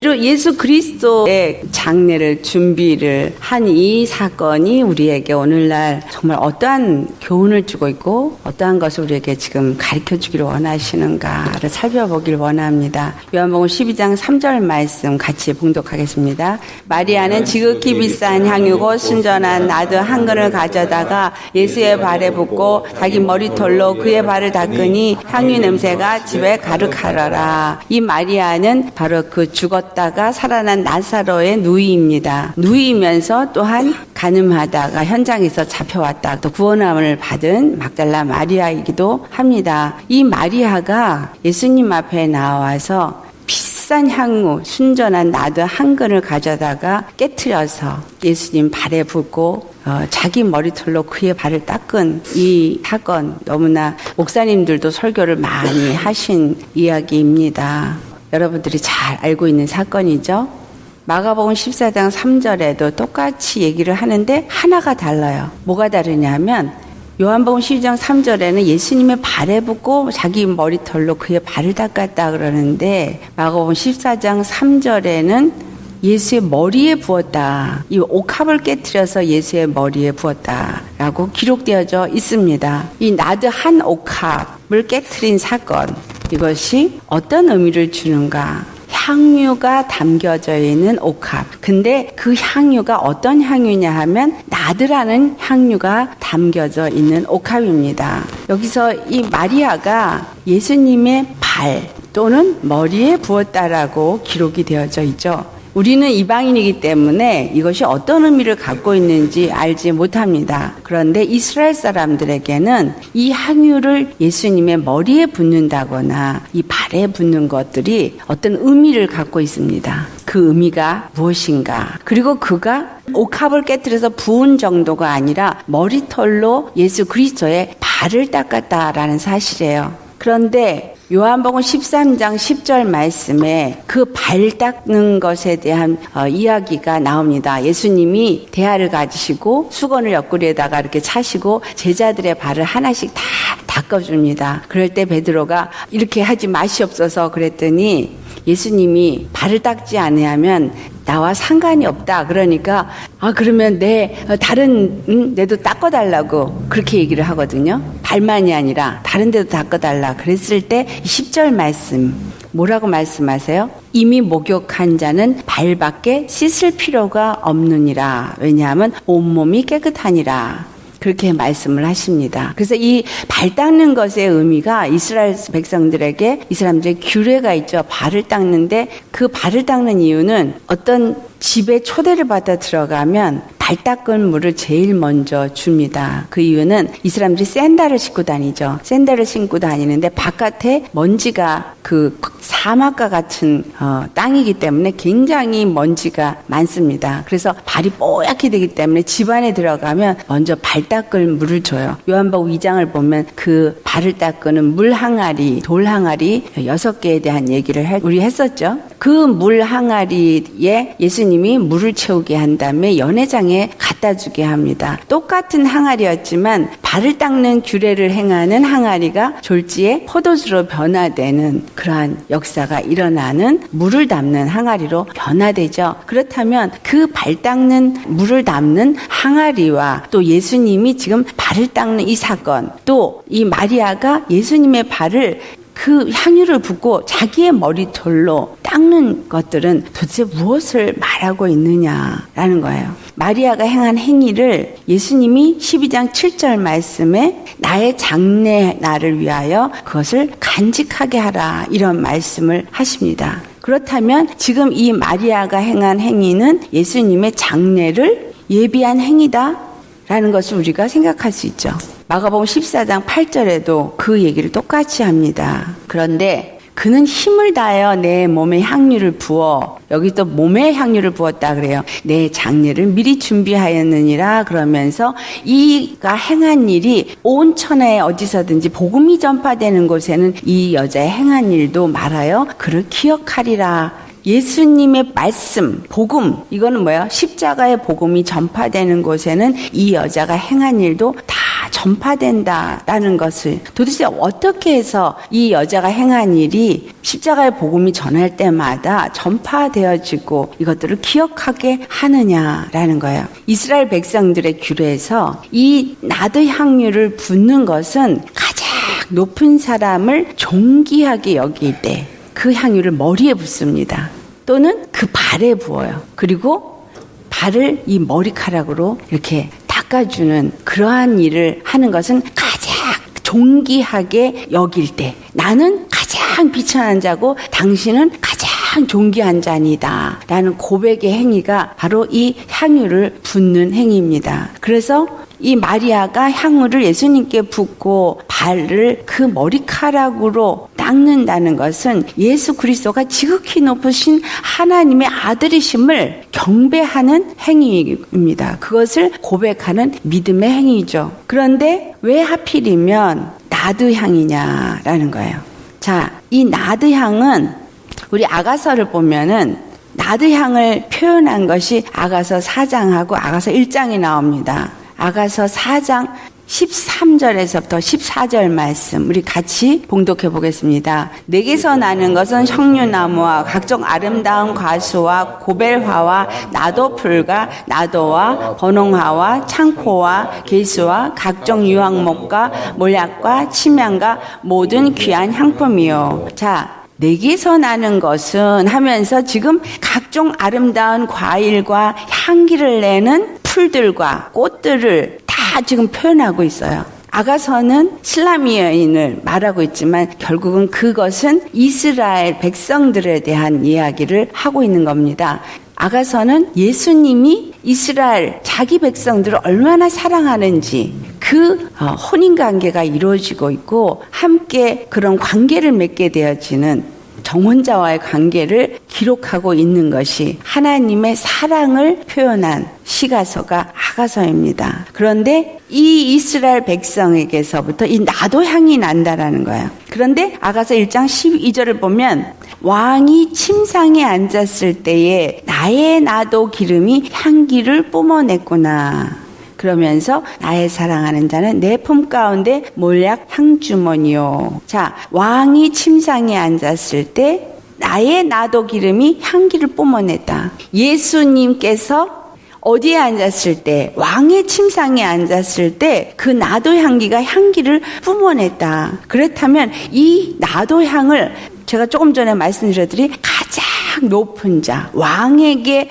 예수 그리스도의 장례를 준비를 한 이 사건이 우리에게 오늘날 정말 어떠한 교훈을 주고 있고 어떠한 것을 우리에게 지금 가르쳐 주기를 원하시는가를 살펴보길 원합니다. 요한복음 12장 3절 말씀 같이 봉독하겠습니다. 마리아는 지극히 비싼 향유고 순전한 나드 한 근을 가져다가 예수의 발에 붓고 자기 머리털로 그의 발을 닦으니 향유 냄새가 집에 가득하더라. 이 마리아는 바로 그 죽었다가 살아난 나사로의 누이입니다. 누이면서 또한 간음하다가 현장에서 잡혀왔다 또 구원함을 받은 막달라 마리아이기도 합니다. 이 마리아가 예수님 앞에 나와서 비싼 향유, 순전한 나드 한 근을 가져다가 깨트려서 예수님 발에 붓고 자기 머리털로 그의 발을 닦은 이 사건, 너무나 목사님들도 설교를 많이 하신 이야기입니다. 여러분들이 잘 알고 있는 사건이죠. 마가복음 14장 3절에도 똑같이 얘기를 하는데 하나가 달라요. 뭐가 다르냐면 요한복음 12장 3절에는 예수님의 발에 붓고 자기 머리털로 그의 발을 닦았다 그러는데 마가복음 14장 3절에는 예수의 머리에 부었다. 이 옥합을 깨트려서 예수의 머리에 부었다라고 기록되어져 있습니다. 이 나드 한 옥합을 깨트린 사건, 이것이 어떤 의미를 주는가? 향유가 담겨져 있는 옥합. 근데 그 향유가 어떤 향유냐 하면 나드라는 향유가 담겨져 있는 옥합입니다. 여기서 이 마리아가 예수님의 발 또는 머리에 부었다라고 기록이 되어져 있죠. 우리는 이방인이기 때문에 이것이 어떤 의미를 갖고 있는지 알지 못합니다. 그런데 이스라엘 사람들에게는 이 향유를 예수님의 머리에 붓는다거나 이 발에 붓는 것들이 어떤 의미를 갖고 있습니다. 그 의미가 무엇인가? 그리고 그가 옥합을 깨뜨려서 부은 정도가 아니라 머리털로 예수 그리스도의 발을 닦았다라는 사실이에요. 그런데 요한복음 13장 10절 말씀에 그 발 닦는 것에 대한 이야기가 나옵니다. 예수님이 대야를 가지시고 수건을 옆구리에다가 이렇게 차시고 제자들의 발을 하나씩 다 닦아줍니다. 그럴 때 베드로가 이렇게 하지 마시옵소서 그랬더니 예수님이 발을 닦지 않으면 나와 상관이 없다. 그러니까 그러면 내도 닦아달라고 그렇게 얘기를 하거든요. 발만이 아니라 다른 데도 닦아달라. 그랬을 때 10절 말씀 뭐라고 말씀하세요? 이미 목욕한 자는 발밖에 씻을 필요가 없느니라. 왜냐하면 온몸이 깨끗하니라. 그렇게 말씀을 하십니다. 그래서 이 발 닦는 것의 의미가 이스라엘 백성들에게 이 사람들의 규례가 있죠. 발을 닦는데 그 발을 닦는 이유는 어떤 집에 초대를 받아 들어가면 발 닦은 물을 제일 먼저 줍니다. 그 이유는 이 사람들이 샌들을 신고 다니죠. 샌들을 신고 다니는데 바깥에 먼지가 그 사막과 같은 땅이기 때문에 굉장히 먼지가 많습니다. 그래서 발이 뽀얗게 되기 때문에 집 안에 들어가면 먼저 발 닦을 물을 줘요. 요한복음 2장을 보면 그 발을 닦는 물 항아리, 돌 항아리 6개에 대한 얘기를 우리 했었죠. 그 물 항아리에 예수님이 물을 채우게 한 다음에 연회장에 갖다 주게 합니다. 똑같은 항아리였지만 발을 닦는 규례를 행하는 항아리가 졸지에 포도주로 변화되는 그러한 역사가 일어나는 물을 담는 항아리로 변화되죠. 그렇다면 그 발 닦는 물을 담는 항아리와 또 예수님이 지금 발을 닦는 이 사건, 또 이 마리아가 예수님의 발을 그 향유를 붓고 자기의 머리털로 닦는 것들은 도대체 무엇을 말하고 있느냐라는 거예요. 마리아가 행한 행위를 예수님이 12장 7절 말씀에 나의 장래 날을 위하여 그것을 간직하게 하라 이런 말씀을 하십니다. 그렇다면 지금 이 마리아가 행한 행위는 예수님의 장례를 예비한 행위다라는 것을 우리가 생각할 수 있죠. 마가복음 14장 8절에도 그 얘기를 똑같이 합니다. 그런데 그는 힘을 다하여 내 몸에 향유를 부어, 여기 또 몸에 향유를 부었다 그래요. 내 장례를 미리 준비하였느니라 그러면서 이가 행한 일이 온 천하에 어디서든지 복음이 전파되는 곳에는 이 여자의 행한 일도 말하여 그를 기억하리라. 예수님의 말씀, 복음, 이거는 뭐야? 십자가의 복음이 전파되는 곳에는 이 여자가 행한 일도 다 전파된다라는 것을 도대체 어떻게 해서 이 여자가 행한 일이 십자가의 복음이 전할 때마다 전파되어지고 이것들을 기억하게 하느냐라는 거예요. 이스라엘 백성들의 규례에서 이 나드 향유를 붓는 것은 가장 높은 사람을 존귀하게 여길 때 그 향유를 머리에 붓습니다. 또는 그 발에 부어요. 그리고 발을 이 머리카락으로 이렇게 닦아주는 그러한 일을 하는 것은 가장 존귀하게 여길 때 나는 가장 비천한 자고 당신은 가장 존귀한 자니다 라는 고백의 행위가 바로 이 향유를 붓는 행위입니다. 그래서 이 마리아가 향유를 예수님께 붓고 발을 그 머리카락으로 닦는다는 것은 예수 그리스도가 지극히 높으신 하나님의 아들이심을 경배하는 행위입니다. 그것을 고백하는 믿음의 행위죠. 그런데 왜 하필이면 나드 향이냐라는 거예요. 자, 이 나드 향은 우리 아가서를 보면은 나드 향을 표현한 것이 아가서 4장하고 아가서 1장이 나옵니다. 아가서 4장 13절에서부터 14절 말씀 우리 같이 봉독해 보겠습니다. 내게서 나는 것은 석류나무와 각종 아름다운 과수와 고벨화와 나도풀과 나도와 번홍화와 창포와 개수와 각종 유황목과 몰약과 침향과 모든 귀한 향품이요. 자, 내게서 나는 것은 하면서 지금 각종 아름다운 과일과 향기를 내는 풀들과 꽃들을 다 지금 표현하고 있어요. 아가서는 슬라미 여인을 말하고 있지만 결국은 그것은 이스라엘 백성들에 대한 이야기를 하고 있는 겁니다. 아가서는 예수님이 이스라엘 자기 백성들을 얼마나 사랑하는지 그 혼인관계가 이루어지고 있고 함께 그런 관계를 맺게 되어지는 정혼자와의 관계를 기록하고 있는 것이 하나님의 사랑을 표현한 시가서가 아가서입니다. 그런데 이 이스라엘 백성에게서부터 이 나도 향이 난다라는 거예요. 그런데 아가서 1장 12절을 보면 왕이 침상에 앉았을 때에 나의 나도 기름이 향기를 뿜어냈구나. 그러면서 나의 사랑하는 자는 내 품 가운데 몰약 향주머니요. 자, 왕이 침상에 앉았을 때 나의 나도 기름이 향기를 뿜어냈다. 예수님께서 어디에 앉았을 때 왕의 침상에 앉았을 때 그 나도 향기가 향기를 뿜어냈다. 그렇다면 이 나도 향을 제가 조금 전에 말씀드렸더니 가장 높은 자 왕에게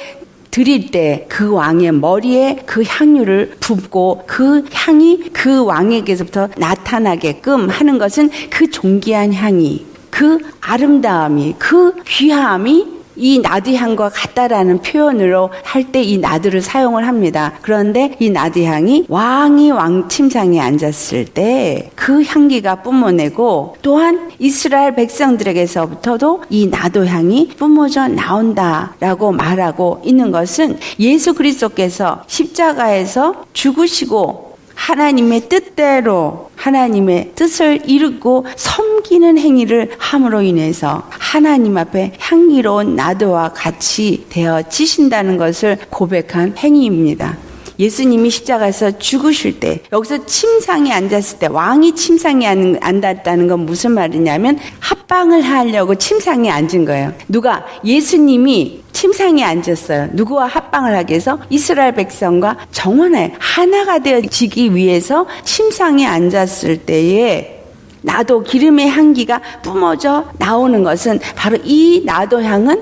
드릴 때 그 왕의 머리에 그 향유를 붓고 그 향이 그 왕에게서부터 나타나게끔 하는 것은 그 존귀한 향이, 그 아름다움이, 그 귀함이 이 나드향과 같다라는 표현으로 할 때 이 나드를 사용을 합니다. 그런데 이 나드향이 왕이 왕 침상에 앉았을 때 그 향기가 뿜어내고 또한 이스라엘 백성들에게서부터도 이 나도향이 뿜어져 나온다라고 말하고 있는 것은 예수 그리스도께서 십자가에서 죽으시고 하나님의 뜻대로 하나님의 뜻을 이루고 섬기는 행위를 함으로 인해서 하나님 앞에 향기로운 나도와 같이 되어지신다는 것을 고백한 행위입니다. 예수님이 십자가에서 죽으실 때 여기서 침상에 앉았을 때 왕이 침상에 앉았다는 건 무슨 말이냐면 합방을 하려고 침상에 앉은 거예요. 누가? 예수님이 침상에 앉았어요. 누구와 합방을 하기 위해서? 이스라엘 백성과 정원에 하나가 되어지기 위해서 침상에 앉았을 때에 나도 기름의 향기가 뿜어져 나오는 것은 바로 이 나도 향은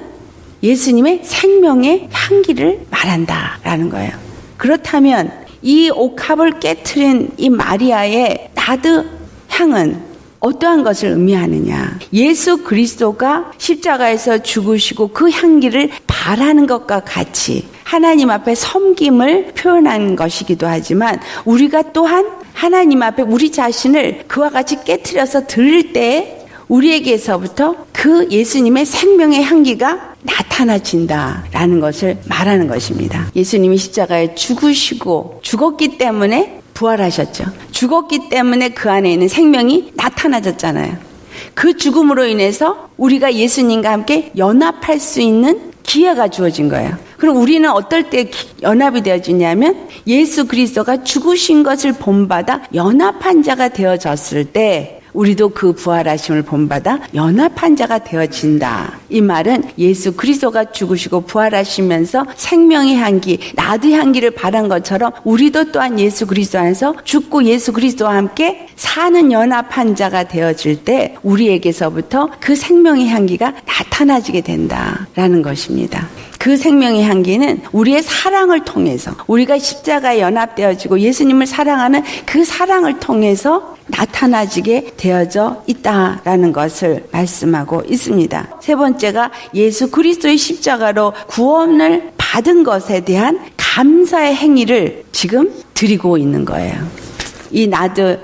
예수님의 생명의 향기를 말한다라는 거예요. 그렇다면 이 옥합을 깨트린 이 마리아의 나드 향은 어떠한 것을 의미하느냐? 예수 그리스도가 십자가에서 죽으시고 그 향기를 바라는 것과 같이 하나님 앞에 섬김을 표현한 것이기도 하지만 우리가 또한 하나님 앞에 우리 자신을 그와 같이 깨트려서 드릴 때 우리에게서부터 그 예수님의 생명의 향기가 나타나진다라는 것을 말하는 것입니다. 예수님이 십자가에 죽으시고 죽었기 때문에 부활하셨죠. 죽었기 때문에 그 안에 있는 생명이 나타나졌잖아요. 그 죽음으로 인해서 우리가 예수님과 함께 연합할 수 있는 기회가 주어진 거예요. 그럼 우리는 어떨 때 연합이 되어지냐면 예수 그리스도가 죽으신 것을 본받아 연합한 자가 되어졌을 때 우리도 그 부활하심을 본받아 연합한 자가 되어진다. 이 말은 예수 그리스도가 죽으시고 부활하시면서 생명의 향기, 나도 향기를 발한 것처럼 우리도 또한 예수 그리스도 안에서 죽고 예수 그리스도와 함께 사는 연합한 자가 되어질 때 우리에게서부터 그 생명의 향기가 나타나지게 된다라는 것입니다. 그 생명의 향기는 우리의 사랑을 통해서 우리가 십자가에 연합되어지고 예수님을 사랑하는 그 사랑을 통해서 나타나지게 되어져 있다라는 것을 말씀하고 있습니다. 세 번째가 예수 그리스도의 십자가로 구원을 받은 것에 대한 감사의 행위를 지금 드리고 있는 거예요. 이 나드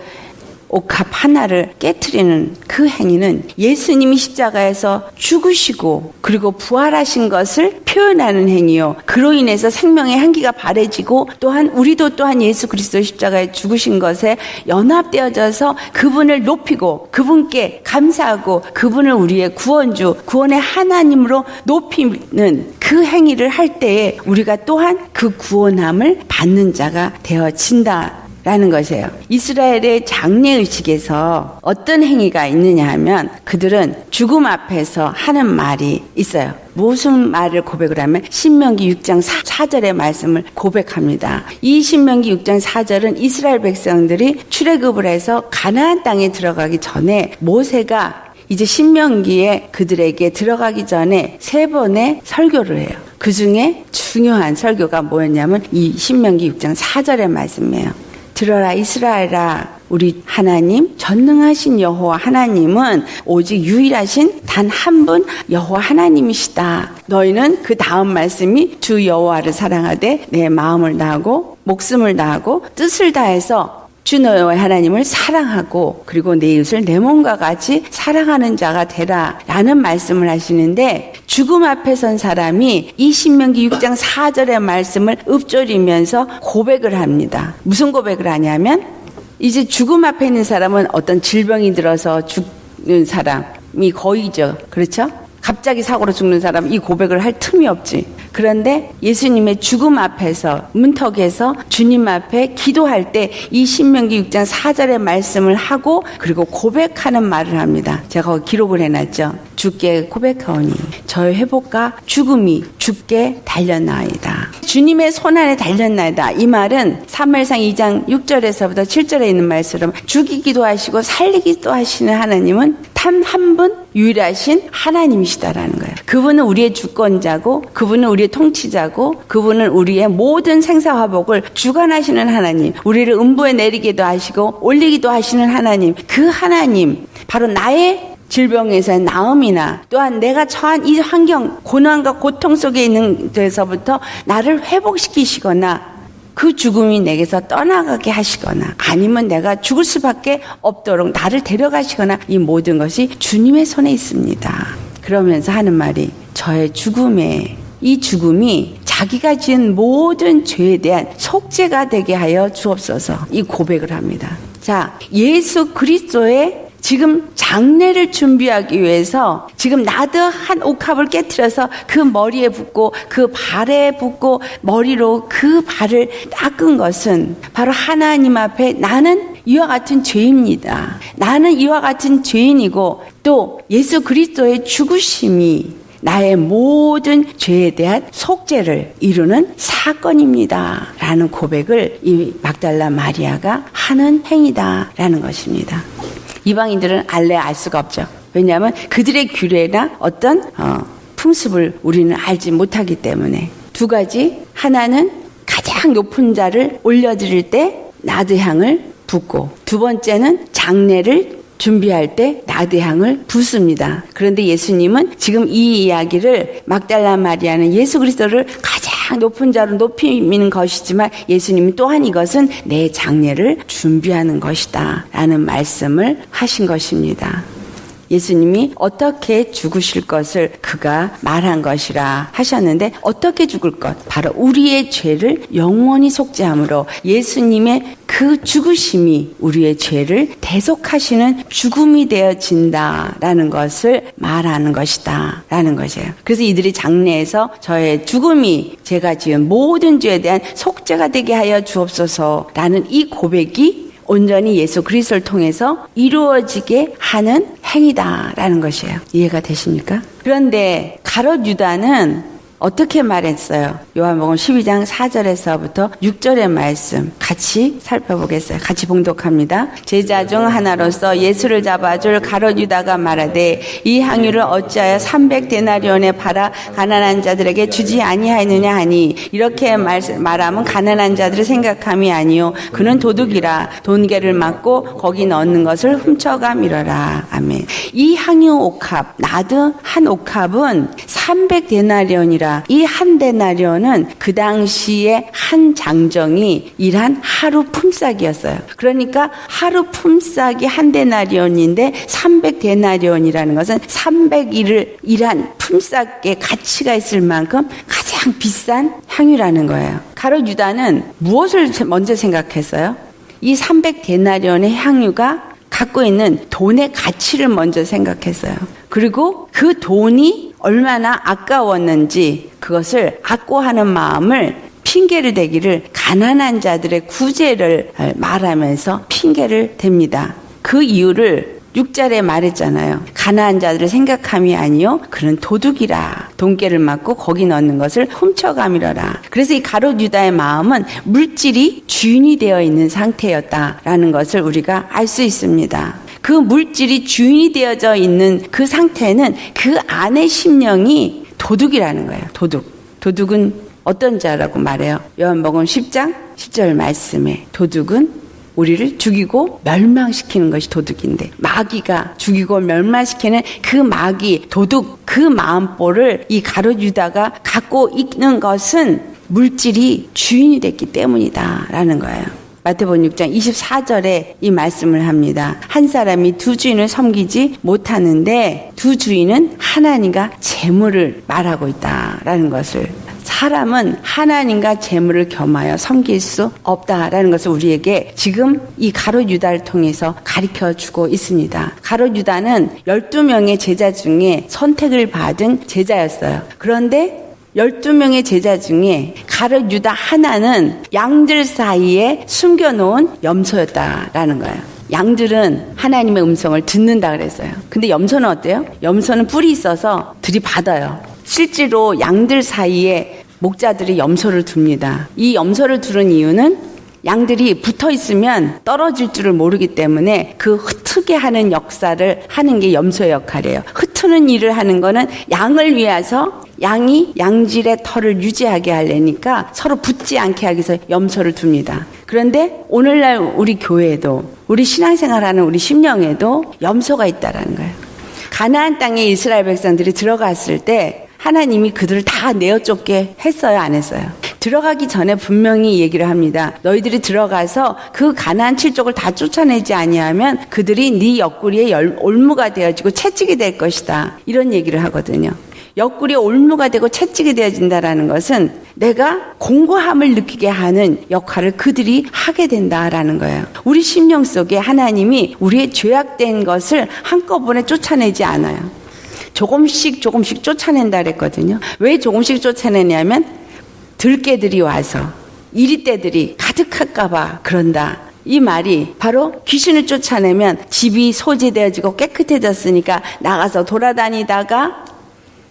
옥합 하나를 깨트리는 그 행위는 예수님이 십자가에서 죽으시고 그리고 부활하신 것을 표현하는 행위요. 그로 인해서 생명의 향기가 바래지고 또한 우리도 또한 예수 그리스도 십자가에 죽으신 것에 연합되어져서 그분을 높이고 그분께 감사하고 그분을 우리의 구원주, 구원의 하나님으로 높이는 그 행위를 할 때에 우리가 또한 그 구원함을 받는 자가 되어진다. 라는 것이에요. 이스라엘의 장례의식에서 어떤 행위가 있느냐 하면 그들은 죽음 앞에서 하는 말이 있어요. 무슨 말을 고백을 하면 신명기 6장 4절의 말씀을 고백합니다. 이 신명기 6장 4절은 이스라엘 백성들이 출애굽을 해서 가나안 땅에 들어가기 전에 모세가 이제 신명기에 그들에게 들어가기 전에 3번의 설교를 해요. 그 중에 중요한 설교가 뭐였냐면 이 신명기 6장 4절의 말씀이에요. 들어라 이스라엘아, 우리 하나님 전능하신 여호와 하나님은 오직 유일하신 단 한 분 여호와 하나님이시다. 너희는 그 다음 말씀이 주 여호와를 사랑하되 내 마음을 다하고 목숨을 다하고 뜻을 다해서 주 너의 하나님을 사랑하고 그리고 내 이웃을 내 몸과 같이 사랑하는 자가 되라 라는 말씀을 하시는데 죽음 앞에 선 사람이 이 신명기 6장 4절의 말씀을 읊조리면서 고백을 합니다. 무슨 고백을 하냐면 이제 죽음 앞에 있는 사람은 어떤 질병이 들어서 죽는 사람이 거의죠. 그렇죠? 갑자기 사고로 죽는 사람 이 고백을 할 틈이 없지. 그런데 예수님의 죽음 앞에서 문턱에서 주님 앞에 기도할 때 이 신명기 6장 4절의 말씀을 하고 그리고 고백하는 말을 합니다. 제가 기록을 해놨죠. 주께 고백하오니 저의 회복과 죽음이 주께 달렸나이다. 주님의 손안에 달렸나이다. 이 말은 사무엘상 2장 6절에서부터 7절에 있는 말씀처럼 죽이기도 하시고 살리기도 하시는 하나님은 단 한 분 유일하신 하나님이시다라는 거예요. 그분은 우리의 주권자고 그분은 우리의 통치자고 그분은 우리의 모든 생사화복을 주관하시는 하나님, 우리를 음부에 내리기도 하시고 올리기도 하시는 하나님, 그 하나님 바로 나의 질병에서의 나음이나 또한 내가 처한 이 환경, 고난과 고통 속에 있는 데서부터 나를 회복시키시거나 그 죽음이 내게서 떠나가게 하시거나 아니면 내가 죽을 수밖에 없도록 나를 데려가시거나 이 모든 것이 주님의 손에 있습니다. 그러면서 하는 말이 저의 죽음에 이 죽음이 자기가 지은 모든 죄에 대한 속죄가 되게 하여 주옵소서 이 고백을 합니다. 자, 예수 그리스도의 지금 장례를 준비하기 위해서 지금 나드 한 옥합을 깨트려서 그 머리에 붓고 그 발에 붓고 머리로 그 발을 닦은 것은 바로 하나님 앞에 나는 이와 같은 죄입니다. 나는 이와 같은 죄인이고 또 예수 그리스도의 죽으심이 나의 모든 죄에 대한 속죄를 이루는 사건입니다. 라는 고백을 이 막달라 마리아가 하는 행위다라는 것입니다. 이방인들은 알래 알 수가 없죠. 왜냐하면 그들의 규례나 어떤 풍습을 우리는 알지 못하기 때문에 두 가지, 하나는 가장 높은 자를 올려드릴 때 나드향을 붓고 두 번째는 장례를 준비할 때 나드향을 붓습니다. 그런데 예수님은 지금 이 이야기를 막달라 마리아는 예수 그리스도를 가장 높은 자로 높이는 것이지만 예수님이 또한 이것은 내 장례를 준비하는 것이다 라는 말씀을 하신 것입니다. 예수님이 어떻게 죽으실 것을 그가 말한 것이라 하셨는데, 어떻게 죽을 것? 바로 우리의 죄를 영원히 속죄함으로 예수님의 그 죽으심이 우리의 죄를 대속하시는 죽음이 되어진다라는 것을 말하는 것이다 라는 것이에요. 그래서 이들이 장례에서 저의 죽음이 제가 지은 모든 죄에 대한 속죄가 되게 하여 주옵소서라는 이 고백이 온전히 예수 그리스도를 통해서 이루어지게 하는 행위다라는 것이에요. 이해가 되십니까? 그런데 가롯 유다는 어떻게 말했어요? 요한복음 12장 4절에서부터 6절의 말씀 같이 살펴보겠어요. 같이 봉독합니다. 제자 중 하나로서 예수를 잡아줄 가롯 유다가 말하되 이 향유를 어찌하여 300데나리온에 팔아 가난한 자들에게 주지 아니하였느냐 하니, 이렇게 말하면 가난한 자들을 생각함이 아니요 그는 도둑이라 돈계를 맞고 거기 넣는 것을 훔쳐가미러라. 아멘. 이 향유 옥합, 나드 한 옥합은 300데나리온이라. 이 한 데나리온은 그 당시에 한 장정이 일한 하루 품삯이었어요. 그러니까 하루 품삯이 한 데나리온인데 300데나리온이라는 것은 300일을 일한 품삯의 가치가 있을 만큼 가장 비싼 향유라는 거예요. 가롯 유다는 무엇을 먼저 생각했어요? 이 300데나리온의 향유가 갖고 있는 돈의 가치를 먼저 생각했어요. 그리고 그 돈이 얼마나 아까웠는지 그것을 악고하는 마음을 핑계를 대기를 가난한 자들의 구제를 말하면서 핑계를 댑니다. 그 이유를 6절에 말했잖아요. 가난한 자들을 생각함이 아니요 그는 도둑이라. 돈계를 맞고 거기 넣는 것을 훔쳐가미러라. 그래서 이 가롯 유다의 마음은 물질이 주인이 되어 있는 상태였다라는 것을 우리가 알 수 있습니다. 그 물질이 주인이 되어져 있는 그 상태는 그 안의 심령이 도둑이라는 거예요. 도둑은 어떤 자라고 말해요? 요한복음 10장 10절 말씀에 도둑은 우리를 죽이고 멸망시키는 것이 도둑인데, 마귀가 죽이고 멸망시키는 그 마귀, 도둑, 그 마음보를 이 가롯 유다가 갖고 있는 것은 물질이 주인이 됐기 때문이다라는 거예요. 마태복음 6장 24절에 이 말씀을 합니다. 한 사람이 두 주인을 섬기지 못하는데 두 주인은 하나님과 재물을 말하고 있다라는 것을, 사람은 하나님과 재물을 겸하여 섬길 수 없다라는 것을 우리에게 지금 이 가롯 유다를 통해서 가르쳐주고 있습니다. 가롯 유다는 12명의 제자 중에 선택을 받은 제자였어요. 그런데 12명의 제자 중에 가롯 유다 하나는 양들 사이에 숨겨놓은 염소였다라는 거예요. 양들은 하나님의 음성을 듣는다 그랬어요. 근데 염소는 어때요? 염소는 뿔이 있어서 들이받아요. 실제로 양들 사이에 목자들이 염소를 둡니다. 이 염소를 두는 이유는 양들이 붙어 있으면 떨어질 줄을 모르기 때문에 그 흩트게 하는 역사를 하는 게 염소의 역할이에요. 흩트는 일을 하는 거는 양을 위해서 양이 양질의 털을 유지하게 하려니까 서로 붙지 않게 하기 위해서 염소를 둡니다. 그런데 오늘날 우리 교회에도, 우리 신앙생활하는 우리 심령에도 염소가 있다라는 거예요. 가나안 땅에 이스라엘 백성들이 들어갔을 때 하나님이 그들을 다 내어쫓게 했어요, 안 했어요? 들어가기 전에 분명히 얘기를 합니다. 너희들이 들어가서 그 가나안 7족을 다 쫓아내지 아니하면 그들이 네 옆구리에 올무가 되어지고 채찍이 될 것이다. 이런 얘기를 하거든요. 옆구리에 올무가 되고 채찍이 되어진다라는 것은 내가 공고함을 느끼게 하는 역할을 그들이 하게 된다라는 거예요. 우리 심령 속에 하나님이 우리의 죄악된 것을 한꺼번에 쫓아내지 않아요. 조금씩 쫓아낸다 그랬거든요. 왜 조금씩 쫓아내냐면 들깨들이 와서 이리떼들이 가득할까봐 그런다. 이 말이 바로 귀신을 쫓아내면 집이 소지되어지고 깨끗해졌으니까 나가서 돌아다니다가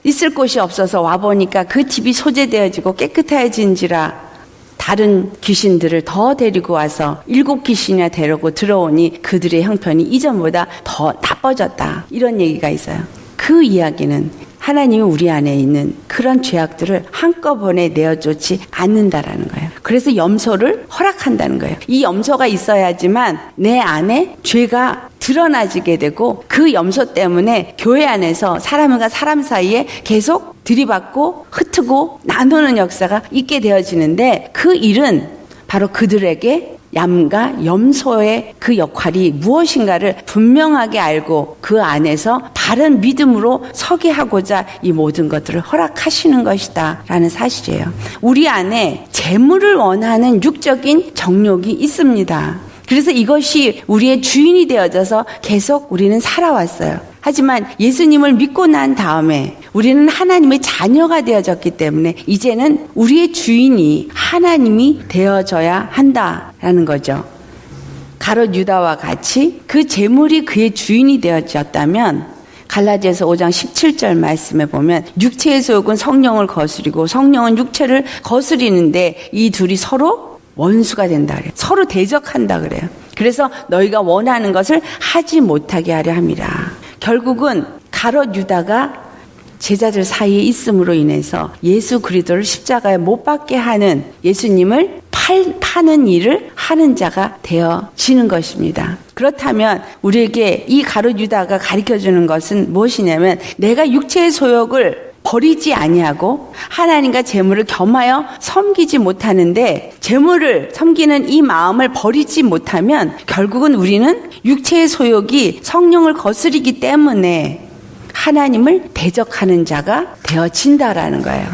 있을 곳이 없어서 와보니까 그 집이 소재되어지고 깨끗해진지라 다른 귀신들을 더 데리고 와서 7귀신이나 데리고 들어오니 그들의 형편이 이전보다 더 나빠졌다. 이런 얘기가 있어요. 그 이야기는 하나님이 우리 안에 있는 그런 죄악들을 한꺼번에 내어쫓지 않는다라는 거예요. 그래서 염소를 허락한다는 거예요. 이 염소가 있어야지만 내 안에 죄가 드러나지게 되고 그 염소 때문에 교회 안에서 사람과 사람 사이에 계속 들이받고 흩트고 나누는 역사가 있게 되어지는데 그 일은 바로 그들에게 양과 염소의 그 역할이 무엇인가를 분명하게 알고 그 안에서 바른 믿음으로 서게 하고자 이 모든 것들을 허락하시는 것이다 라는 사실이에요. 우리 안에 재물을 원하는 육적인 정욕이 있습니다. 그래서 이것이 우리의 주인이 되어져서 계속 우리는 살아왔어요. 하지만 예수님을 믿고 난 다음에 우리는 하나님의 자녀가 되어졌기 때문에 이제는 우리의 주인이 하나님이 되어져야 한다라는 거죠. 가롯 유다와 같이 그 재물이 그의 주인이 되어졌다면 갈라디아서 5장 17절 말씀에 보면 육체의 소욕은 성령을 거스리고 성령은 육체를 거스리는데 이 둘이 서로 원수가 된다 그래요. 서로 대적한다 그래요. 그래서 너희가 원하는 것을 하지 못하게 하려 함이라. 결국은 가롯 유다가 제자들 사이에 있음으로 인해서 예수 그리스도를 십자가에 못 박게 하는 예수님을 파는 일을 하는 자가 되어지는 것입니다. 그렇다면 우리에게 이 가롯 유다가 가르쳐주는 것은 무엇이냐면 내가 육체의 소욕을 버리지 아니하고 하나님과 재물을 겸하여 섬기지 못하는데 재물을 섬기는 이 마음을 버리지 못하면 결국은 우리는 육체의 소욕이 성령을 거스리기 때문에 하나님을 대적하는 자가 되어진다라는 거예요.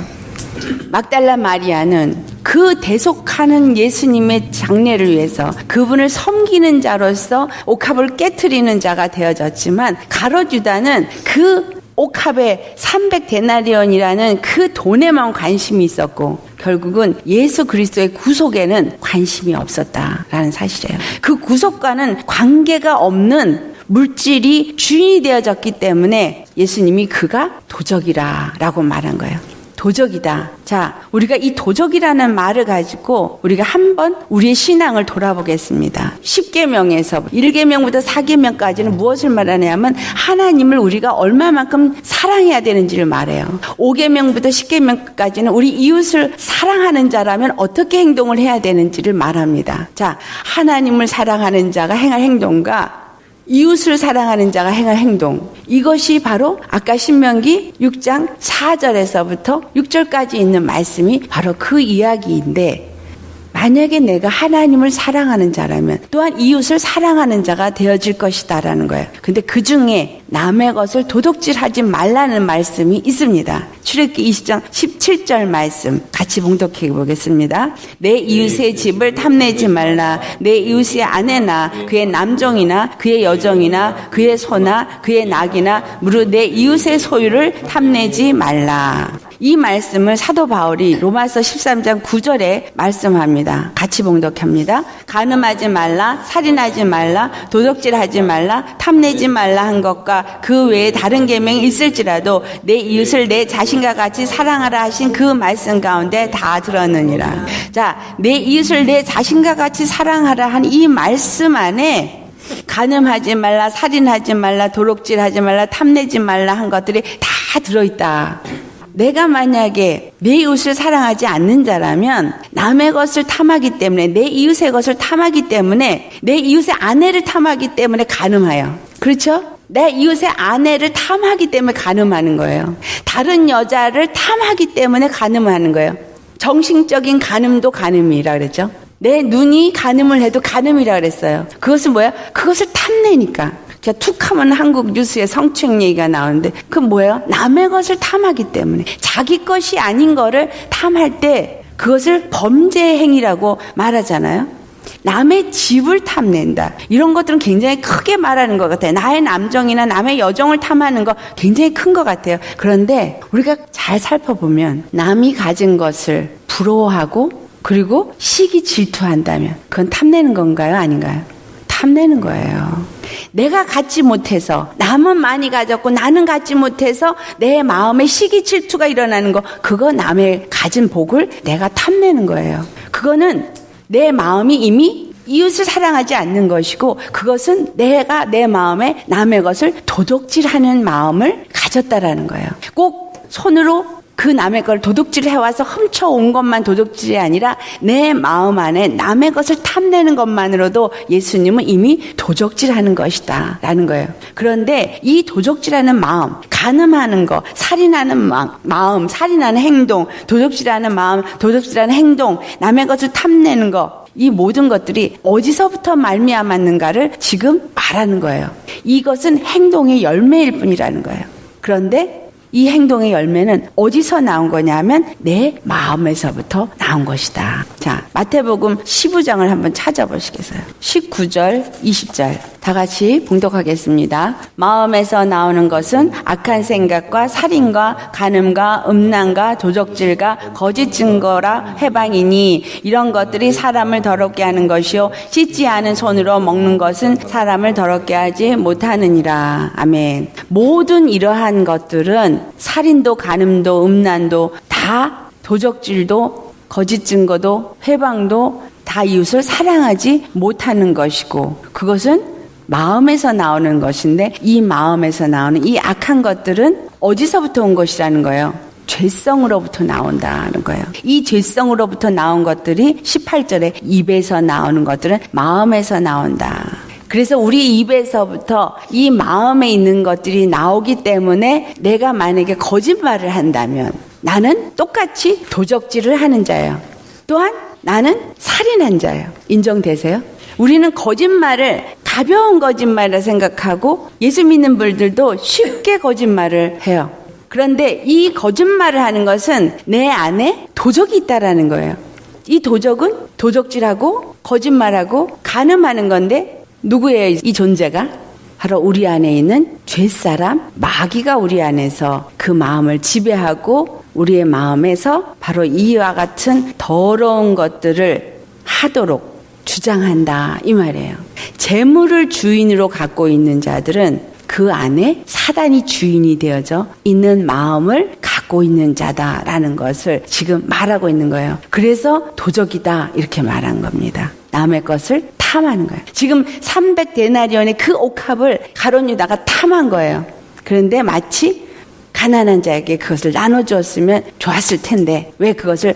막달라 마리아는 그 대속하는 예수님의 장례를 위해서 그분을 섬기는 자로서 옥합을 깨트리는 자가 되어졌지만 가롯 유다는 그 옥합에 300데나리온이라는 그 돈에만 관심이 있었고 결국은 예수 그리스도의 구속에는 관심이 없었다라는 사실이에요. 그 구속과는 관계가 없는 물질이 주인이 되어졌기 때문에 예수님이 그가 도적이라라고 말한 거예요. 도적이다. 자, 우리가 이 도적이라는 말을 가지고 우리가 한번 우리의 신앙을 돌아보겠습니다. 10계명에서 1계명부터 4계명까지는 무엇을 말하냐면 하나님을 우리가 얼마만큼 사랑해야 되는지를 말해요. 5계명부터 10계명까지는 우리 이웃을 사랑하는 자라면 어떻게 행동을 해야 되는지를 말합니다. 자, 하나님을 사랑하는 자가 행할 행동과 이웃을 사랑하는 자가 행할 행동, 이것이 바로 아까 신명기 6장 4절에서부터 6절까지 있는 말씀이 바로 그 이야기인데 만약에 내가 하나님을 사랑하는 자라면 또한 이웃을 사랑하는 자가 되어질 것이다라는 거예요. 근데 그 중에 남의 것을 도둑질하지 말라는 말씀이 있습니다. 출애굽기 20장 17절 말씀 같이 봉독해 보겠습니다. 내 이웃의 집을 탐내지 말라. 내 이웃의 아내나 그의 남종이나 그의 여종이나 그의 소나 그의 낙이나 무릇 내 이웃의 소유를 탐내지 말라. 이 말씀을 사도 바울이 로마서 13장 9절에 말씀합니다. 같이 봉독합니다. 간음하지 말라, 살인하지 말라, 도둑질하지 말라, 탐내지 말라 한 것과 그 외에 다른 계명이 있을지라도 내 이웃을 내 자신과 같이 사랑하라 하신 그 말씀 가운데 다 들었느니라. 자, 내 이웃을 내 자신과 같이 사랑하라 한 이 말씀 안에 간음하지 말라, 살인하지 말라, 도둑질하지 말라, 탐내지 말라 한 것들이 다 들어있다. 내가 만약에 내 이웃을 사랑하지 않는 자라면 남의 것을 탐하기 때문에 내 이웃의 것을 탐하기 때문에 내 이웃의 아내를 탐하기 때문에 간음해요. 그렇죠? 내 이웃의 아내를 탐하기 때문에 간음하는 거예요. 다른 여자를 탐하기 때문에 간음하는 거예요. 정신적인 간음도 간음이라 그랬죠. 내 눈이 간음을 해도 간음이라 그랬어요. 그것은 뭐야? 그것을 탐내니까. 제가 툭 하면 한국 뉴스에 성추행 얘기가 나오는데 그건 뭐예요? 남의 것을 탐하기 때문에 자기 것이 아닌 거를 탐할 때 그것을 범죄 행위라고 말하잖아요. 남의 집을 탐낸다. 이런 것들은 굉장히 크게 말하는 것 같아요. 나의 남종이나 남의 여종을 탐하는 거 굉장히 큰 것 같아요. 그런데 우리가 잘 살펴보면 남이 가진 것을 부러워하고 그리고 시기 질투한다면 그건 탐내는 건가요? 아닌가요? 탐내는 거예요. 내가 갖지 못해서 남은 많이 가졌고 나는 갖지 못해서 내 마음에 시기 질투가 일어나는 거 그거 남의 가진 복을 내가 탐내는 거예요. 그거는 내 마음이 이미 이웃을 사랑하지 않는 것이고 그것은 내가 내 마음에 남의 것을 도둑질하는 마음을 가졌다라는 거예요. 꼭 손으로 그 남의 걸 도둑질 해와서 훔쳐온 것만 도둑질이 아니라 내 마음 안에 남의 것을 탐내는 것만으로도 예수님은 이미 도둑질하는 것이다 라는 거예요. 그런데 이 도둑질하는 마음, 간음하는 거, 살인하는 마음, 살인하는 행동, 도둑질하는 마음, 도둑질하는 행동, 남의 것을 탐내는 거 이 모든 것들이 어디서부터 말미암았는가를 지금 말하는 거예요. 이것은 행동의 열매일 뿐이라는 거예요. 그런데 이 행동의 열매는 어디서 나온 거냐면 내 마음에서부터 나온 것이다. 자, 마태복음 15장을 한번 찾아보시겠어요? 19절, 20절 다 같이 봉독하겠습니다. 마음에서 나오는 것은 악한 생각과 살인과 간음과 음란과 도적질과 거짓 증거라 해방이니 이런 것들이 사람을 더럽게 하는 것이요 씻지 않은 손으로 먹는 것은 사람을 더럽게 하지 못하느니라. 아멘. 모든 이러한 것들은 살인도 간음도 음란도 다 도적질도 거짓 증거도 회방도 다 이웃을 사랑하지 못하는 것이고 그것은 마음에서 나오는 것인데 이 마음에서 나오는 이 악한 것들은 어디서부터 온 것이라는 거예요? 죄성으로부터 나온다는 거예요. 이 죄성으로부터 나온 것들이 18절에 입에서 나오는 것들은 마음에서 나온다. 그래서 우리 입에서부터 이 마음에 있는 것들이 나오기 때문에 내가 만약에 거짓말을 한다면 나는 똑같이 도적질을 하는 자예요. 또한 나는 살인한 자예요. 인정되세요? 우리는 거짓말을 가벼운 거짓말이라 생각하고 예수 믿는 분들도 쉽게 거짓말을 해요. 그런데 이 거짓말을 하는 것은 내 안에 도적이 있다라는 거예요. 이 도적은 도적질하고 거짓말하고 간음하는 건데 누구예요? 이 존재가? 바로 우리 안에 있는 죄사람 마귀가 우리 안에서 그 마음을 지배하고 우리의 마음에서 바로 이와 같은 더러운 것들을 하도록 주장한다 이 말이에요. 재물을 주인으로 갖고 있는 자들은 그 안에 사단이 주인이 되어져 있는 마음을 갖고 있는 자다라는 것을 지금 말하고 있는 거예요. 그래서 도적이다 이렇게 말한 겁니다. 남의 것을 탐하는 거예요. 지금 300데나리온의 그 옥합을 가룟 유다가 탐한 거예요. 그런데 마치 가난한 자에게 그것을 나눠주었으면 좋았을 텐데 왜 그것을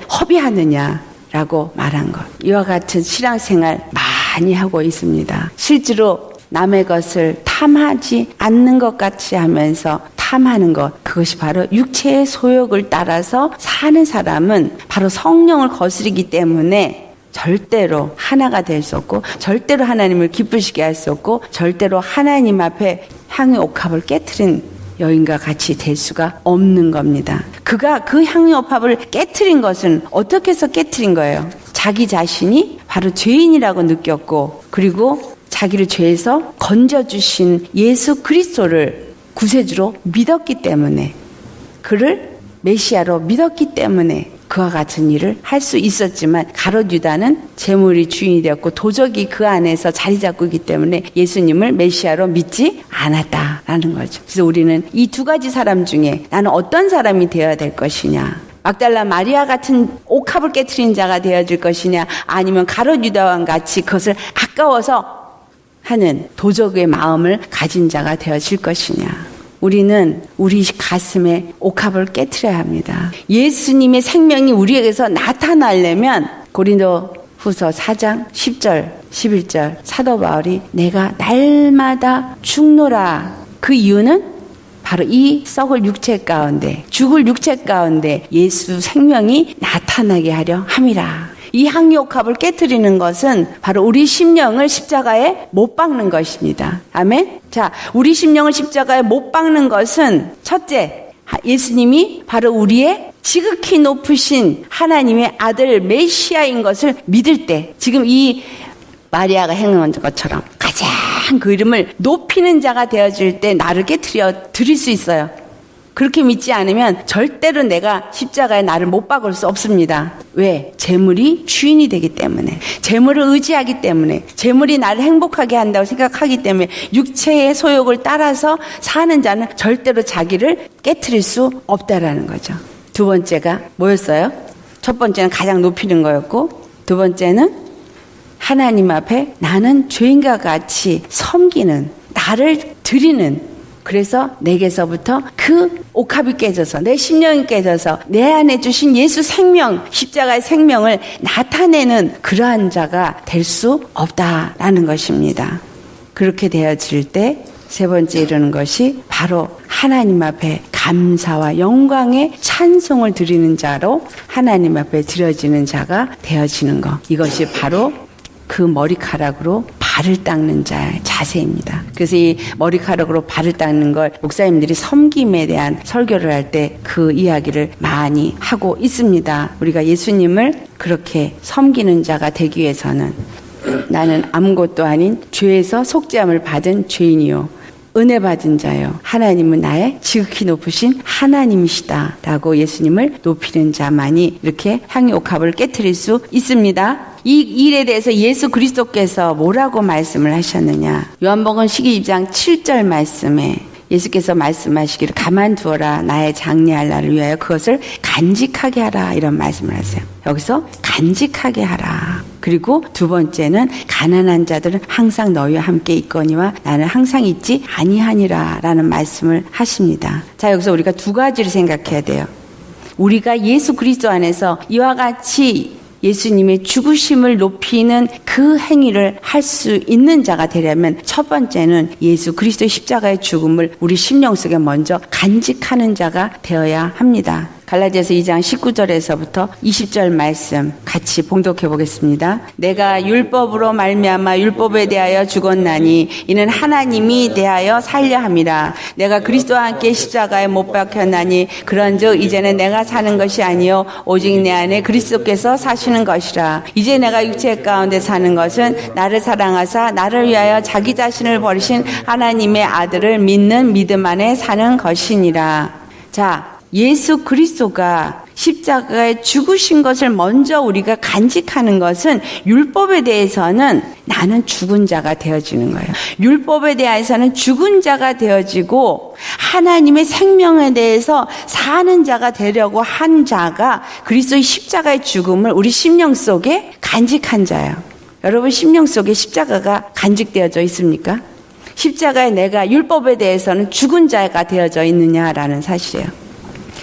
허비하느냐라고 말한 것. 이와 같은 신앙생활 많이 하고 있습니다. 실제로 남의 것을 탐하지 않는 것 같이 하면서 탐하는 것, 그것이 바로 육체의 소욕을 따라서 사는 사람은 바로 성령을 거스르기 때문에 절대로 하나가 될 수 없고 절대로 하나님을 기쁘시게 할 수 없고 절대로 하나님 앞에 향유 옥합을 깨트린 여인과 같이 될 수가 없는 겁니다. 그가 그 향유 옥합을 깨트린 것은 어떻게 해서 깨트린 거예요? 자기 자신이 바로 죄인이라고 느꼈고 그리고 자기를 죄에서 건져주신 예수 그리스도를 구세주로 믿었기 때문에 그를 메시아로 믿었기 때문에 그와 같은 일을 할 수 있었지만 가룟 유다는 재물이 주인이 되었고 도적이 그 안에서 자리 잡고 있기 때문에 예수님을 메시아로 믿지 않았다라는 거죠. 그래서 우리는 이 두 가지 사람 중에 나는 어떤 사람이 되어야 될 것이냐, 막달라 마리아 같은 옥합을 깨트린 자가 되어질 것이냐, 아니면 가룟 유다와 같이 그것을 아까워서 하는 도적의 마음을 가진 자가 되어질 것이냐. 우리는 우리 가슴에 옥합을 깨트려야 합니다. 예수님의 생명이 우리에게서 나타나려면 고린도후서 4장 10절 11절 사도 바울이 내가 날마다 죽노라. 그 이유는 바로 이 썩을 육체 가운데 죽을 육체 가운데 예수 생명이 나타나게 하려 함이라. 이 향유옥합을 깨트리는 것은 바로 우리 심령을 십자가에 못 박는 것입니다. 아멘. 자, 우리 심령을 십자가에 못 박는 것은 첫째, 예수님이 바로 우리의 지극히 높으신 하나님의 아들 메시아인 것을 믿을 때, 지금 이 마리아가 행한 것처럼 가장 그 이름을 높이는 자가 되어질 때 나를 깨트려 드릴 수 있어요. 그렇게 믿지 않으면 절대로 내가 십자가에 나를 못 박을 수 없습니다. 왜? 재물이 주인이 되기 때문에, 재물을 의지하기 때문에, 재물이 나를 행복하게 한다고 생각하기 때문에 육체의 소욕을 따라서 사는 자는 절대로 자기를 깨트릴 수 없다라는 거죠. 두 번째가 뭐였어요? 첫 번째는 가장 높이는 거였고, 두 번째는 하나님 앞에 나는 죄인과 같이 섬기는, 나를 드리는, 그래서 내게서부터 그 옥합이 깨져서 내 심령이 깨져서 내 안에 주신 예수 생명, 십자가의 생명을 나타내는 그러한 자가 될 수 없다라는 것입니다. 그렇게 되어질 때 세 번째 이르는 것이 바로 하나님 앞에 감사와 영광의 찬송을 드리는 자로 하나님 앞에 드려지는 자가 되어지는 것. 이것이 바로 그 머리카락으로 발을 닦는 자의 자세입니다. 그래서 이 머리카락으로 발을 닦는 걸 목사님들이 섬김에 대한 설교를 할 때 그 이야기를 많이 하고 있습니다. 우리가 예수님을 그렇게 섬기는 자가 되기 위해서는 나는 아무것도 아닌 죄에서 속죄함을 받은 죄인이요 은혜 받은 자요 하나님은 나의 지극히 높으신 하나님이시다 라고 예수님을 높이는 자만이 이렇게 향유 옥합을 깨트릴 수 있습니다. 이 일에 대해서 예수 그리스도께서 뭐라고 말씀을 하셨느냐. 요한복음 12장 7절 말씀에 예수께서 말씀하시기를 가만두어라 나의 장래할 날을 위하여 그것을 간직하게 하라 이런 말씀을 하세요. 여기서 간직하게 하라. 그리고 두 번째는 가난한 자들은 항상 너희와 함께 있거니와 나는 항상 있지 아니하니라 라는 말씀을 하십니다. 자, 여기서 우리가 두 가지를 생각해야 돼요. 우리가 예수 그리스도 안에서 이와 같이 예수님의 죽으심을 높이는 그 행위를 할 수 있는 자가 되려면 첫 번째는 예수 그리스도의 십자가의 죽음을 우리 심령 속에 먼저 간직하는 자가 되어야 합니다. 갈라디아서 2장 19절에서부터 20절 말씀 같이 봉독해 보겠습니다. 내가 율법으로 말미암아 율법에 대하여 죽었나니 이는 하나님이 대하여 살려 함이라. 내가 그리스도와 함께 십자가에 못 박혔나니 그런즉 이제는 내가 사는 것이 아니요 오직 내 안에 그리스도께서 사시는 것이라. 이제 내가 육체 가운데 사는 것은 나를 사랑하사 나를 위하여 자기 자신을 버리신 하나님의 아들을 믿는 믿음 안에 사는 것이니라. 자, 예수 그리스도가 십자가에 죽으신 것을 먼저 우리가 간직하는 것은 율법에 대해서는 나는 죽은 자가 되어지는 거예요. 율법에 대해서는 죽은 자가 되어지고 하나님의 생명에 대해서 사는 자가 되려고 한 자가 그리스도의 십자가의 죽음을 우리 심령 속에 간직한 자예요. 여러분 심령 속에 십자가가 간직되어져 있습니까? 십자가에 내가 율법에 대해서는 죽은 자가 되어져 있느냐라는 사실이에요.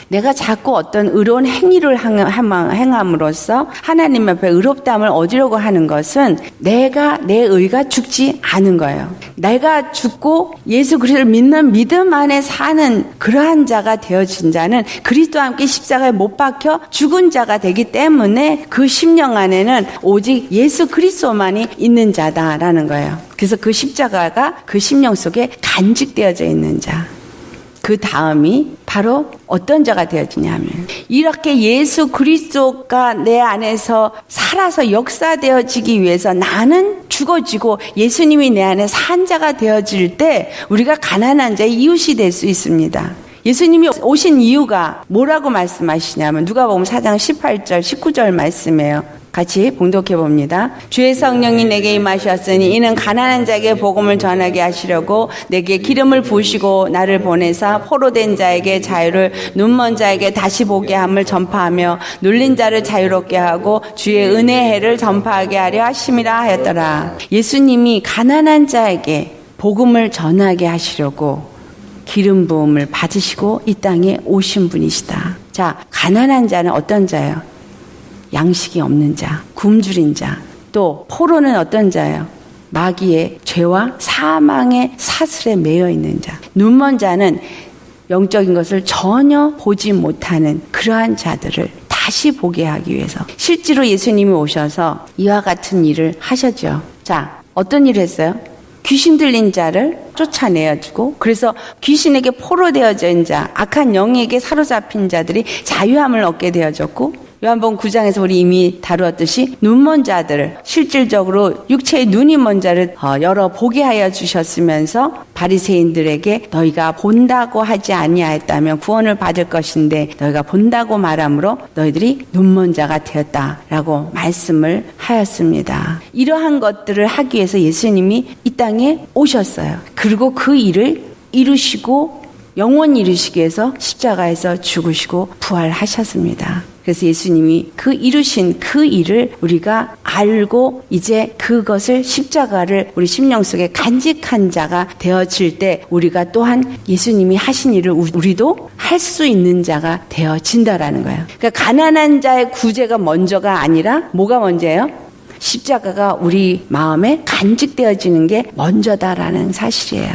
내가 자꾸 어떤 의로운 행위를 행함으로써 하나님 앞에 의롭다함을 얻으려고 하는 것은 내 의가 죽지 않은 거예요. 내가 죽고 예수 그리스도를 믿는 믿음 안에 사는 그러한 자가 되어진 자는 그리스도와 함께 십자가에 못 박혀 죽은 자가 되기 때문에 그 심령 안에는 오직 예수 그리스도만이 있는 자다라는 거예요. 그래서 그 십자가가 그 심령 속에 간직되어져 있는 자. 그 다음이 바로 어떤 자가 되어지냐 하면 이렇게 예수 그리스도가 내 안에서 살아서 역사되어지기 위해서 나는 죽어지고 예수님이 내 안에 산 자가 되어질 때 우리가 가난한 자의 이웃이 될 수 있습니다. 예수님이 오신 이유가 뭐라고 말씀하시냐면 누가복음 4장 18절 19절 말씀이에요. 같이 봉독해 봅니다. 주의 성령이 내게 임하셨으니 이는 가난한 자에게 복음을 전하게 하시려고 내게 기름을 부으시고 나를 보내사 포로된 자에게 자유를 눈먼 자에게 다시 보게 함을 전파하며 눌린 자를 자유롭게 하고 주의 은혜의 해를 전파하게 하려 하심이라 하였더라. 예수님이 가난한 자에게 복음을 전하게 하시려고 기름 부음을 받으시고 이 땅에 오신 분이시다. 자, 가난한 자는 어떤 자예요? 양식이 없는 자, 굶주린 자. 또 포로는 어떤 자예요? 마귀의 죄와 사망의 사슬에 매여 있는 자. 눈먼 자는 영적인 것을 전혀 보지 못하는 그러한 자들을 다시 보게 하기 위해서 실제로 예수님이 오셔서 이와 같은 일을 하셨죠. 자, 어떤 일을 했어요? 귀신 들린 자를 쫓아내어주고 그래서 귀신에게 포로되어진 자, 악한 영에게 사로잡힌 자들이 자유함을 얻게 되어졌고 요한복음 9장에서 우리 이미 다루었듯이 눈먼 자들을 실질적으로 육체의 눈이 먼 자를 열어 보게 하여 주셨으면서 바리새인들에게 너희가 본다고 하지 아니하였다면 구원을 받을 것인데 너희가 본다고 말함으로 너희들이 눈먼 자가 되었다라고 말씀을 하였습니다. 이러한 것들을 하기 위해서 예수님이 이 땅에 오셨어요. 그리고 그 일을 이루시고 영원히 이루시기 위해서 십자가에서 죽으시고 부활하셨습니다. 그래서 예수님이 그 이루신 그 일을 우리가 알고 이제 그것을 십자가를 우리 심령 속에 간직한 자가 되어질 때 우리가 또한 예수님이 하신 일을 우리도 할 수 있는 자가 되어진다라는 거예요. 그러니까 가난한 자의 구제가 먼저가 아니라 뭐가 먼저예요? 십자가가 우리 마음에 간직되어지는 게 먼저다라는 사실이에요.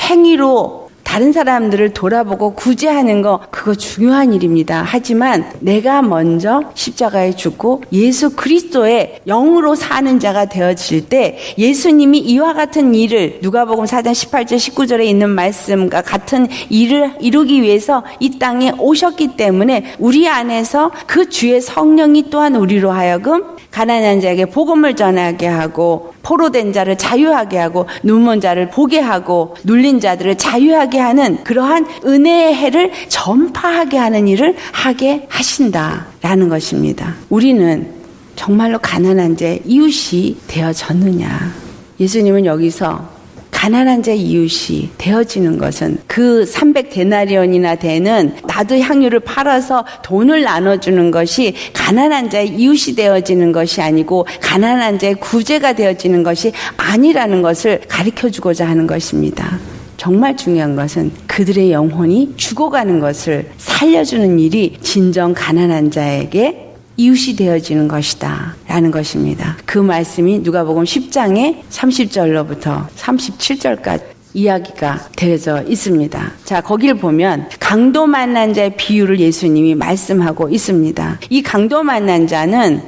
행위로 다른 사람들을 돌아보고 구제하는 거 그거 중요한 일입니다. 하지만 내가 먼저 십자가에 죽고 예수 그리스도의 영으로 사는 자가 되어질 때 예수님이 이와 같은 일을 누가복음 4장 18절 19절에 있는 말씀과 같은 일을 이루기 위해서 이 땅에 오셨기 때문에 우리 안에서 그 주의 성령이 또한 우리로 하여금 가난한 자에게 복음을 전하게 하고 포로된 자를 자유하게 하고 눈먼 자를 보게 하고 눌린 자들을 자유하게 하는 그러한 은혜의 해를 전파하게 하는 일을 하게 하신다라는 것입니다. 우리는 정말로 가난한 자의 이웃이 되어졌느냐? 예수님은 여기서 가난한 자의 이웃이 되어지는 것은 그 300데나리온이나 되는 나도 향유를 팔아서 돈을 나눠주는 것이 가난한 자의 이웃이 되어지는 것이 아니고 가난한 자의 구제가 되어지는 것이 아니라는 것을 가르쳐주고자 하는 것입니다. 정말 중요한 것은 그들의 영혼이 죽어가는 것을 살려주는 일이 진정 가난한 자에게 이웃이 되어지는 것이다 라는 것입니다. 그 말씀이 누가복음 10장의 30절로부터 37절까지 이야기가 되어져 있습니다. 자, 거길 보면 강도 만난 자의 비유를 예수님이 말씀하고 있습니다. 이 강도 만난 자는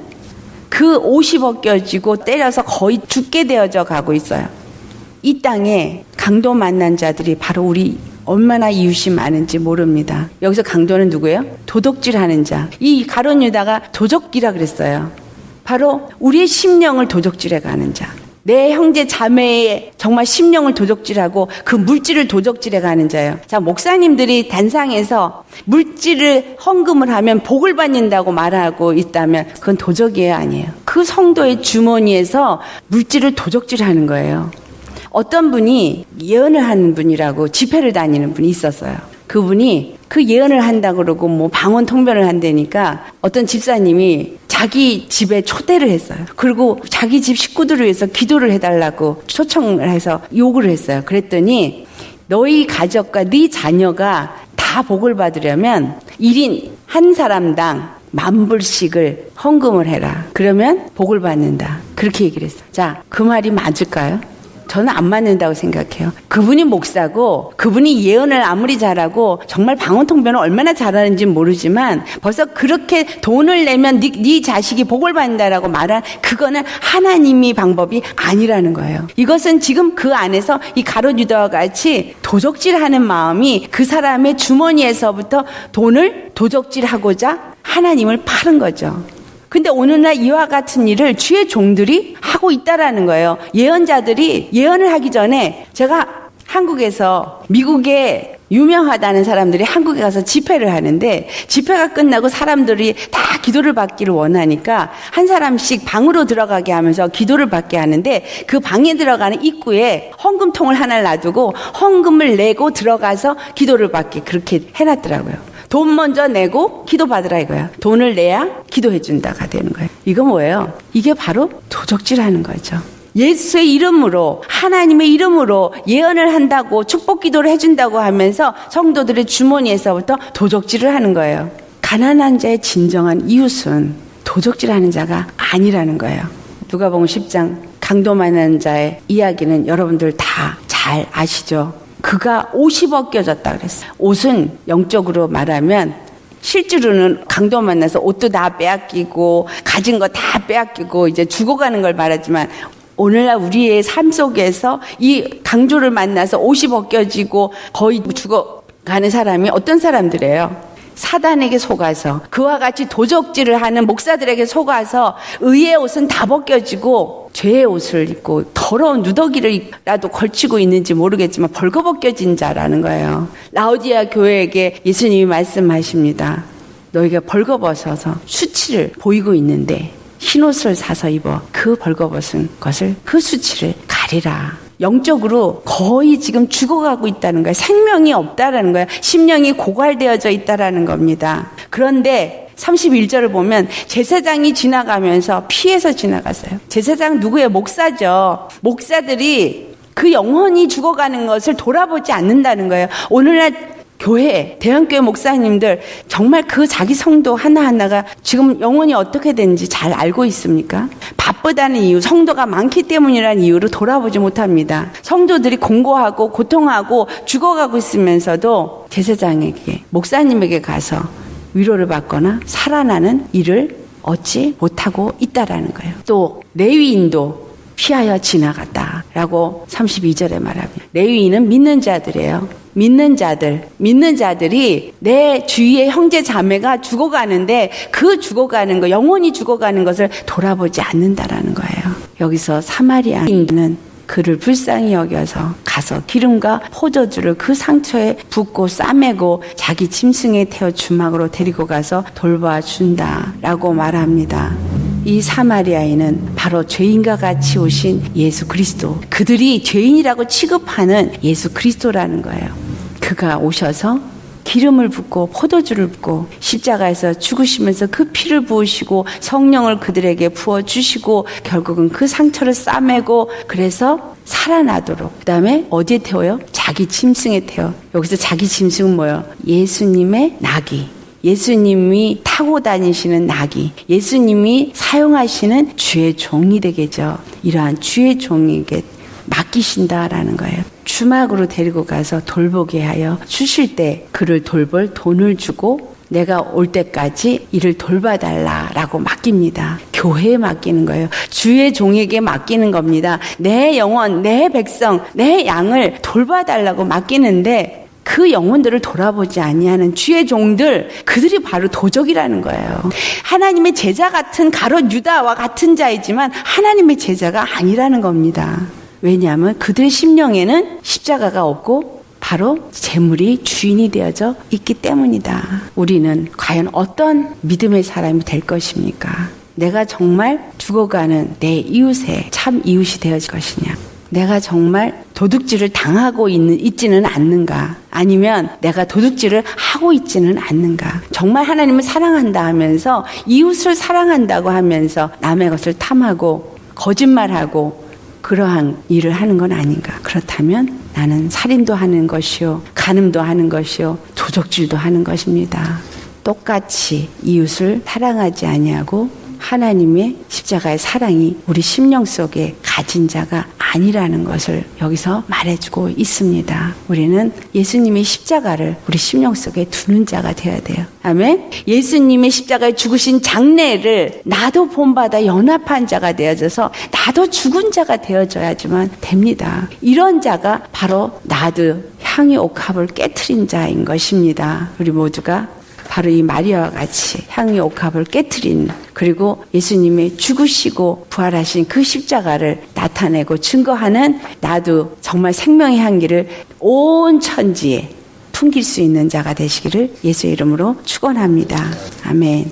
그 옷이 벗겨지고 때려서 거의 죽게 되어져 가고 있어요. 이 땅에 강도 만난 자들이 바로 우리 얼마나 이웃이 많은지 모릅니다. 여기서 강도는 누구예요? 도적질하는 자. 이 가룟 유다가 도적기라 그랬어요. 바로 우리의 심령을 도적질해 가는 자. 내 형제 자매의 정말 심령을 도적질하고 그 물질을 도적질해 가는 자예요. 자, 목사님들이 단상에서 물질을 헌금을 하면 복을 받는다고 말하고 있다면 그건 도적이에요, 아니에요? 그 성도의 주머니에서 물질을 도적질하는 거예요. 어떤 분이 예언을 하는 분이라고 집회를 다니는 분이 있었어요. 그분이 그 예언을 한다 그러고 뭐 방언 통변을 한다니까 어떤 집사님이 자기 집에 초대를 했어요. 그리고 자기 집 식구들을 위해서 기도를 해달라고 초청을 해서 요구를 했어요. 그랬더니 너희 가족과 네 자녀가 다 복을 받으려면 1인 한 사람당 10,000불씩을 헌금을 해라. 그러면 복을 받는다. 그렇게 얘기를 했어요. 자, 그 말이 맞을까요? 저는 안 맞는다고 생각해요. 그분이 목사고 그분이 예언을 아무리 잘하고 정말 방언통변을 얼마나 잘하는지 모르지만 벌써 그렇게 돈을 내면 네 자식이 복을 받는다라고 말한 그거는 하나님의 방법이 아니라는 거예요. 이것은 지금 그 안에서 이 가룟 유다와 같이 도적질하는 마음이 그 사람의 주머니에서부터 돈을 도적질하고자 하나님을 파는 거죠. 근데 오늘날 이와 같은 일을 주의 종들이 하고 있다라는 거예요. 예언자들이 예언을 하기 전에 제가 한국에서 미국에 유명하다는 사람들이 한국에 가서 집회를 하는데 집회가 끝나고 사람들이 다 기도를 받기를 원하니까 한 사람씩 방으로 들어가게 하면서 기도를 받게 하는데 그 방에 들어가는 입구에 헌금통을 하나 놔두고 헌금을 내고 들어가서 기도를 받게 그렇게 해놨더라고요. 돈 먼저 내고 기도받으라 이거야. 돈을 내야 기도해준다가 되는 거예요. 이거 뭐예요? 이게 바로 도적질하는 거죠. 예수의 이름으로 하나님의 이름으로 예언을 한다고 축복 기도를 해준다고 하면서 성도들의 주머니에서부터 도적질을 하는 거예요. 가난한 자의 진정한 이웃은 도적질하는 자가 아니라는 거예요. 누가복음 10장 강도 만난 자의 이야기는 여러분들 다 잘 아시죠? 그가 옷이 벗겨졌다 그랬어요. 옷은 영적으로 말하면 실제로는 강도 만나서 옷도 다 빼앗기고 가진 거 다 빼앗기고 이제 죽어가는 걸 말하지만 오늘날 우리의 삶 속에서 이 강조를 만나서 옷이 벗겨지고 거의 죽어가는 사람이 어떤 사람들이에요? 사단에게 속아서 그와 같이 도적질을 하는 목사들에게 속아서 의의 옷은 다 벗겨지고 죄의 옷을 입고 더러운 누더기를라도 걸치고 있는지 모르겠지만 벌거벗겨진 자라는 거예요. 라오디아 교회에게 예수님이 말씀하십니다. 너희가 벌거벗어서 수치를 보이고 있는데 흰옷을 사서 입어 그 벌거벗은 것을 그 수치를 가리라. 영적으로 거의 지금 죽어가고 있다는 거예요. 생명이 없다라는 거예요. 심령이 고갈되어져 있다라는 겁니다. 그런데 31절을 보면 제사장이 지나가면서 피해서 지나갔어요. 제사장 누구예요? 목사죠. 목사들이 그 영혼이 죽어가는 것을 돌아보지 않는다는 거예요. 오늘날 교회, 대형교회 목사님들 정말 그 자기 성도 하나하나가 지금 영혼이 어떻게 되는지 잘 알고 있습니까? 바쁜 바쁘다는 이유, 성도가 많기 때문이라는 이유로 돌아보지 못합니다. 성도들이 공고하고 고통하고 죽어가고 있으면서도 제사장에게, 목사님에게 가서 위로를 받거나 살아나는 일을 얻지 못하고 있다라는 거예요. 또 레위인도 피하여 지나갔다라고 32절에 말합니다. 레위인은 믿는 자들이에요. 믿는 자들이 내 주위의 형제 자매가 죽어가는데 그 죽어가는 거, 영원히 죽어가는 것을 돌아보지 않는다라는 거예요. 여기서 사마리아인은 그를 불쌍히 여겨서 가서 기름과 포도주를 그 상처에 붓고 싸매고 자기 짐승에 태워 주막으로 데리고 가서 돌봐준다라고 말합니다. 이 사마리아인은 바로 죄인과 같이 오신 예수 그리스도, 그들이 죄인이라고 취급하는 예수 그리스도라는 거예요. 그가 오셔서 기름을 붓고 포도주를 붓고 십자가에서 죽으시면서 그 피를 부으시고 성령을 그들에게 부어주시고 결국은 그 상처를 싸매고 그래서 살아나도록, 그 다음에 어디에 태워요? 자기 짐승에 태워. 여기서 자기 짐승은 뭐예요? 예수님의 나귀, 예수님이 타고 다니시는 나귀, 예수님이 사용하시는 주의 종이 되겠죠. 이러한 주의 종에게 맡기신다라는 거예요. 주막으로 데리고 가서 돌보게 하여 주실 때 그를 돌볼 돈을 주고 내가 올 때까지 이를 돌봐달라라고 맡깁니다. 교회에 맡기는 거예요. 주의 종에게 맡기는 겁니다. 내 영혼, 내 백성, 내 양을 돌봐달라고 맡기는데 그 영혼들을 돌아보지 아니하는 주의 종들, 그들이 바로 도적이라는 거예요. 하나님의 제자 같은 가롯 유다와 같은 자이지만 하나님의 제자가 아니라는 겁니다. 왜냐하면 그들의 심령에는 십자가가 없고 바로 재물이 주인이 되어져 있기 때문이다. 우리는 과연 어떤 믿음의 사람이 될 것입니까? 내가 정말 죽어가는 내 이웃의 참 이웃이 되어질 것이냐? 내가 정말 도둑질을 당하고 있지는 않는가? 아니면 내가 도둑질을 하고 있지는 않는가? 정말 하나님을 사랑한다 하면서 이웃을 사랑한다고 하면서 남의 것을 탐하고 거짓말하고 그러한 일을 하는 건 아닌가? 그렇다면 나는 살인도 하는 것이요, 간음도 하는 것이요, 도적질도 하는 것입니다. 똑같이 이웃을 사랑하지 아니하고 하나님의 십자가의 사랑이 우리 심령 속에 가진 자가 아니라는 것을 여기서 말해주고 있습니다. 우리는 예수님의 십자가를 우리 심령 속에 두는 자가 되어야 돼요. 아멘. 예수님의 십자가에 죽으신 장래를 나도 본받아 연합한 자가 되어져서 나도 죽은 자가 되어져야지만 됩니다. 이런 자가 바로 나도 향유 옥합을 깨트린 자인 것입니다. 우리 모두가 바로 이 마리아와 같이 향유 옥합을 깨트린, 그리고 예수님의 죽으시고 부활하신 그 십자가를 나타내고 증거하는 나도 정말 생명의 향기를 온 천지에 풍길 수 있는 자가 되시기를 예수의 이름으로 축원합니다. 아멘.